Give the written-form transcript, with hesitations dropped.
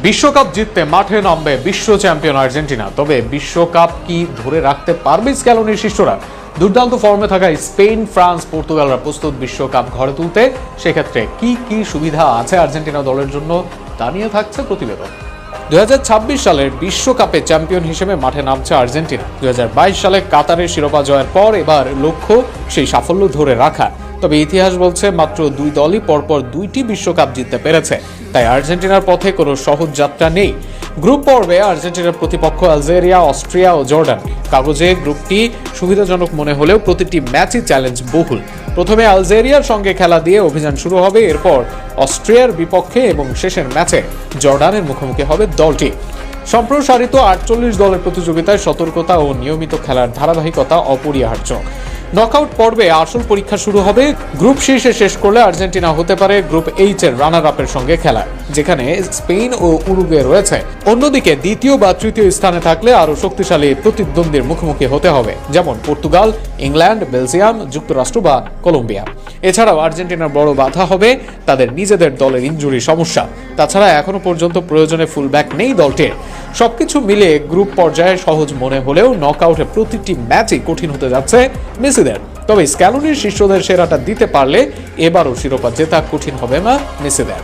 বিশ্বকাপ জিততে মাঠে নামবে বিশ্ব চ্যাম্পিয়ন আর্জেন্টিনা। তবে বিশ্বকাপ কি ধরে রাখতে পারবে স্ক্যালোনির শিষ্যরা? দুর্দান্ত ফর্মে থাকা স্পেন, ফ্রান্স, পর্তুগালরা প্রস্তুত বিশ্বকাপ ঘরে তুলতে। সেক্ষেত্রে কি কি সুবিধা আছে আর্জেন্টিনা দলের জন্য, তা নিয়ে থাকছে প্রতিবেদন। 2026 সালের বিশ্বকাপে চ্যাম্পিয়ন হিসেবে মাঠে নামছে আর্জেন্টিনা। 2022 সালে কাতারের শিরোপা জয়ের পর এবার লক্ষ্য সেই সাফল্য ধরে রাখা। তবে ইতিহাস বলছে মাত্র দুই দলই পরপর দুইটি বিশ্বকাপ জিততে পেরেছে, তাই আর্জেন্টিনার পথে কোনো সহজ যাত্রা নেই। গ্রুপ পর্বে আর্জেন্টিনার প্রতিপক্ষ আলজেরিয়া, অস্ট্রিয়া ও জর্ডান। কাগজে গ্রুপটি সুবিধাজনক মনে হলেও প্রতিটি ম্যাচই চ্যালেঞ্জ বহুল। প্রথমে আলজেরিয়ার সঙ্গে খেলা দিয়ে অভিযান শুরু হবে, এরপর অস্ট্রিয়ার বিপক্ষে এবং শেষের ম্যাচে জর্ডানের মুখোমুখি হবে দলটি। সম্প্রসারিত 48 দলের প্রতিযোগিতায় সতর্কতা ও নিয়মিত খেলার ধারাবাহিকতা অপরিহার্য। নকআউট পর্বে আসল পরীক্ষা শুরু হবে। গ্রুপ শীর্ষে শেষ করলে আর্জেন্টিনা হতে পারে গ্রুপ এইচ এর রানার আপের সঙ্গে খেলা, যেখানে স্পেন ও উরুগুয়ে রয়েছে। অন্যদিকে দ্বিতীয় বা তৃতীয় স্থানে থাকলে আরো শক্তিশালী প্রতিদ্বন্দ্বীর মুখোমুখি হতে হবে, যেমন পর্তুগাল, ইংল্যান্ড, বেলজিয়াম, যুক্তরাষ্ট্র বা কলম্বিয়া। এছাড়াও আর্জেন্টিনার বড় বাধা হবে তাদের নিজেদের দলের ইনজুরি সমস্যা। তাছাড়া এখনো পর্যন্ত প্রয়োজনে ফুলব্যাক নেই দলটির। সবকিছু মিলে গ্রুপ পর্যায়ে সহজ মনে হলেও নকআউটে প্রতিটি ম্যাচই কঠিন হতে যাচ্ছে মেসিদের। তবে স্ক্যালোনির শিষ্যদের সেরাটা দিতে পারলে এবারও শিরোপা জেতা কঠিন হবে না মেসিদের।